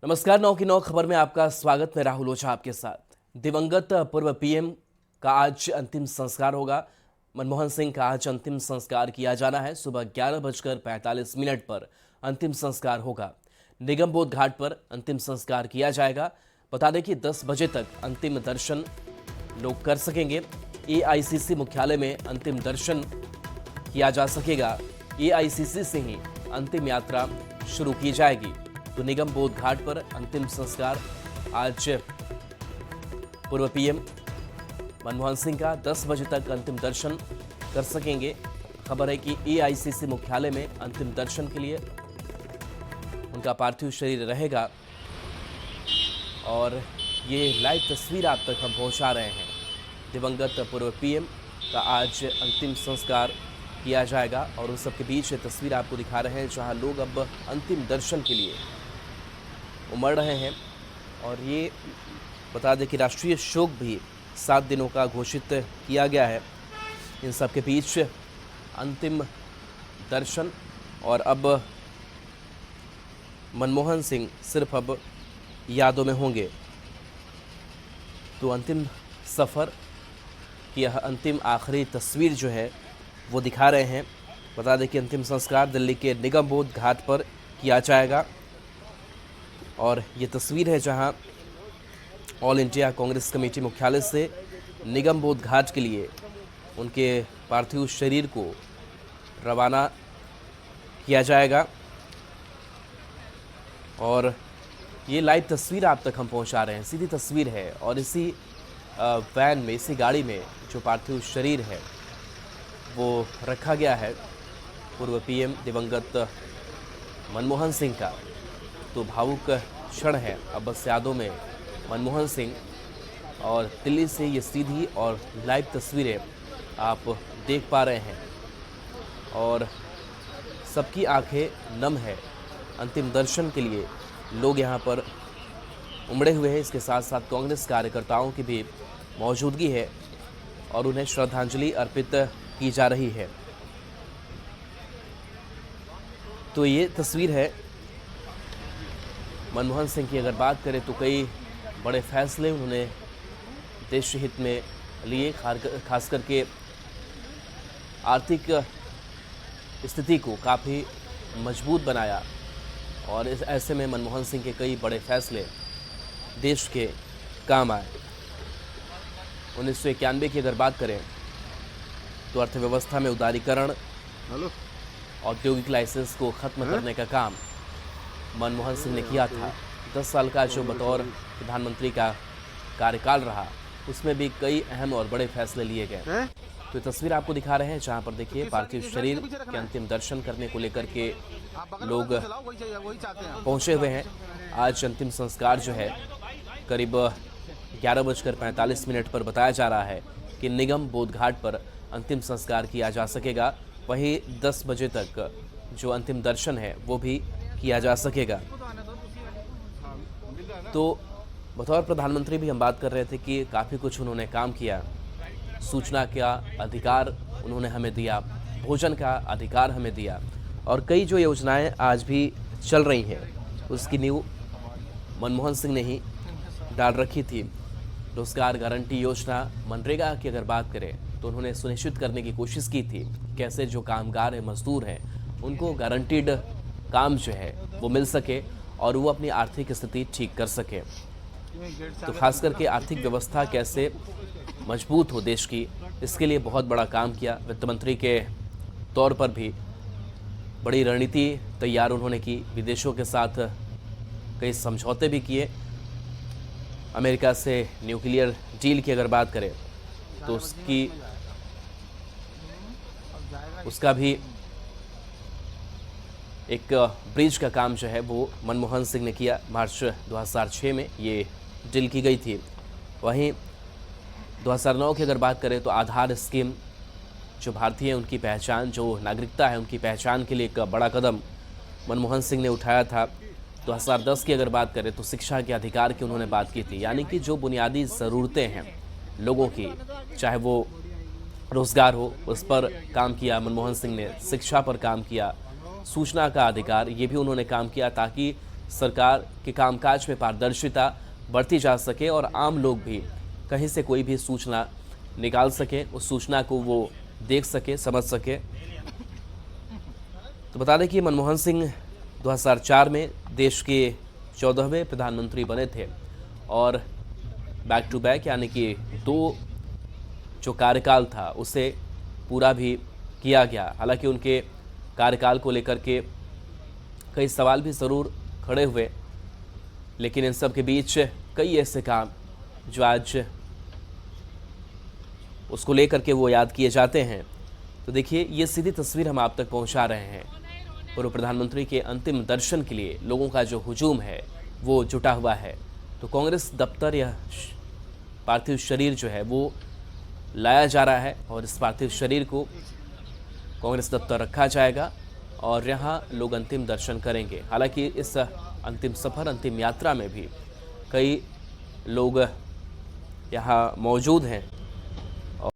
नमस्कार। 9 की 9 खबर में आपका स्वागत। मैं राहुल ओझा आपके साथ। दिवंगत पूर्व पीएम का आज अंतिम संस्कार होगा। मनमोहन सिंह का आज अंतिम संस्कार किया जाना है। सुबह 11:45 पर अंतिम संस्कार होगा। निगम बोध घाट पर अंतिम संस्कार किया जाएगा। बता दें कि 10 बजे तक अंतिम दर्शन लोग कर सकेंगे। एआईसीसी मुख्यालय में अंतिम दर्शन किया जा सकेगा। एआईसीसी से ही अंतिम यात्रा शुरू की जाएगी। तो निगम बोध घाट पर अंतिम संस्कार आज पूर्व पीएम मनमोहन सिंह का 10 बजे तक अंतिम दर्शन कर सकेंगे। खबर है कि एआईसीसी मुख्यालय में अंतिम दर्शन के लिए उनका पार्थिव शरीर रहेगा और ये लाइव तस्वीर आप तक हम पहुंचा रहे हैं। दिवंगत पूर्व पीएम का आज अंतिम संस्कार किया जाएगा और उस सबके बीच ये तस्वीर आपको दिखा रहे हैं जहां लोग अब अंतिम दर्शन के लिए उमड़ रहे हैं। और ये बता दें कि राष्ट्रीय शोक भी 7 दिनों का घोषित किया गया है। इन सब के बीच अंतिम दर्शन और अब मनमोहन सिंह सिर्फ अब यादों में होंगे। तो अंतिम सफ़र की यह अंतिम आखिरी तस्वीर जो है वो दिखा रहे हैं। बता दें कि अंतिम संस्कार दिल्ली के निगम बोध घाट पर किया जाएगा और ये तस्वीर है जहां ऑल इंडिया कांग्रेस कमेटी मुख्यालय से निगम बोध घाट के लिए उनके पार्थिव शरीर को रवाना किया जाएगा। और ये लाइव तस्वीर आप तक हम पहुंचा रहे हैं, सीधी तस्वीर है। और इसी वैन में, इसी गाड़ी में जो पार्थिव शरीर है वो रखा गया है पूर्व पीएम दिवंगत मनमोहन सिंह का। तो भावुक क्षण है अब बस यादों में मनमोहन सिंह। और दिल्ली से ये सीधी और लाइव तस्वीरें आप देख पा रहे हैं और सबकी आंखें नम है। अंतिम दर्शन के लिए लोग यहाँ पर उमड़े हुए हैं। इसके साथ साथ कांग्रेस कार्यकर्ताओं की भी मौजूदगी है और उन्हें श्रद्धांजलि अर्पित की जा रही है। तो ये तस्वीर है मनमोहन सिंह की। अगर बात करें तो कई बड़े फैसले उन्होंने देश हित में लिए, खास करके आर्थिक स्थिति को काफ़ी मजबूत बनाया। और इस ऐसे में मनमोहन सिंह के कई बड़े फैसले देश के काम आए। 1991 की अगर बात करें तो अर्थव्यवस्था में उदारीकरण, औद्योगिक लाइसेंस को ख़त्म करने का काम मनमोहन सिंह ने किया था। 10 साल का जो बतौर प्रधानमंत्री का कार्यकाल रहा उसमें भी कई अहम और बड़े फैसले लिए गए। तो ये तस्वीर आपको दिखा रहे हैं जहां पर देखिए पार्थिव शरीर के अंतिम दर्शन करने को लेकर के लोग पहुंचे हुए हैं। आज अंतिम संस्कार जो है करीब 11:45 पर बताया जा रहा है कि निगम बोध घाट पर अंतिम संस्कार किया जा सकेगा। वहीं 10 बजे तक जो अंतिम दर्शन है वो भी किया जा सकेगा। तो बतौर प्रधानमंत्री भी हम बात कर रहे थे कि काफ़ी कुछ उन्होंने काम किया। सूचना का अधिकार उन्होंने हमें दिया, भोजन का अधिकार हमें दिया और कई जो योजनाएं आज भी चल रही हैं उसकी नींव मनमोहन सिंह ने ही डाल रखी थी। रोजगार गारंटी योजना, मनरेगा की अगर बात करें तो उन्होंने सुनिश्चित करने की कोशिश की थी कैसे जो कामगार है, मजदूर हैं, उनको गारंटीड काम जो है वो मिल सके और वो अपनी आर्थिक स्थिति ठीक कर सके। तो खास करके आर्थिक व्यवस्था कैसे मजबूत हो देश की, इसके लिए बहुत बड़ा काम किया। वित्त मंत्री के तौर पर भी बड़ी रणनीति तैयार उन्होंने की। विदेशों के साथ कई समझौते भी किए। अमेरिका से न्यूक्लियर डील की अगर बात करें तो उसका भी एक ब्रिज का काम जो है वो मनमोहन सिंह ने किया। मार्च 2006 में ये डील की गई थी। वहीं 2009 की अगर बात करें तो आधार स्कीम, जो भारतीय हैं उनकी पहचान, जो नागरिकता है उनकी पहचान के लिए एक बड़ा कदम मनमोहन सिंह ने उठाया था। 2010 की अगर बात करें तो शिक्षा के अधिकार की उन्होंने बात की थी। यानी कि जो बुनियादी ज़रूरतें हैं लोगों की, चाहे वो रोज़गार हो, उस पर काम किया मनमोहन सिंह ने। शिक्षा पर काम किया, सूचना का अधिकार, ये भी उन्होंने काम किया ताकि सरकार के कामकाज में पारदर्शिता बढ़ती जा सके और आम लोग भी कहीं से कोई भी सूचना निकाल सके, उस सूचना को वो देख सके, समझ सके। तो बता दें कि मनमोहन सिंह 2004 में देश के 14वें प्रधानमंत्री बने थे और बैक टू बैक यानी कि 2 जो कार्यकाल था उसे पूरा भी किया गया। हालांकि उनके कार्यकाल को लेकर के कई सवाल भी ज़रूर खड़े हुए, लेकिन इन सब के बीच कई ऐसे काम जो आज उसको लेकर के वो याद किए जाते हैं। तो देखिए, ये सीधी तस्वीर हम आप तक पहुंचा रहे हैं। पूर्व प्रधानमंत्री के अंतिम दर्शन के लिए लोगों का जो हुजूम है वो जुटा हुआ है। तो कांग्रेस दफ्तर या पार्थिव शरीर जो है वो लाया जा रहा है और इस पार्थिव शरीर को कांग्रेस दफ्तर रखा जाएगा और यहाँ लोग अंतिम दर्शन करेंगे। हालांकि इस अंतिम सफ़र, अंतिम यात्रा में भी कई लोग यहाँ मौजूद हैं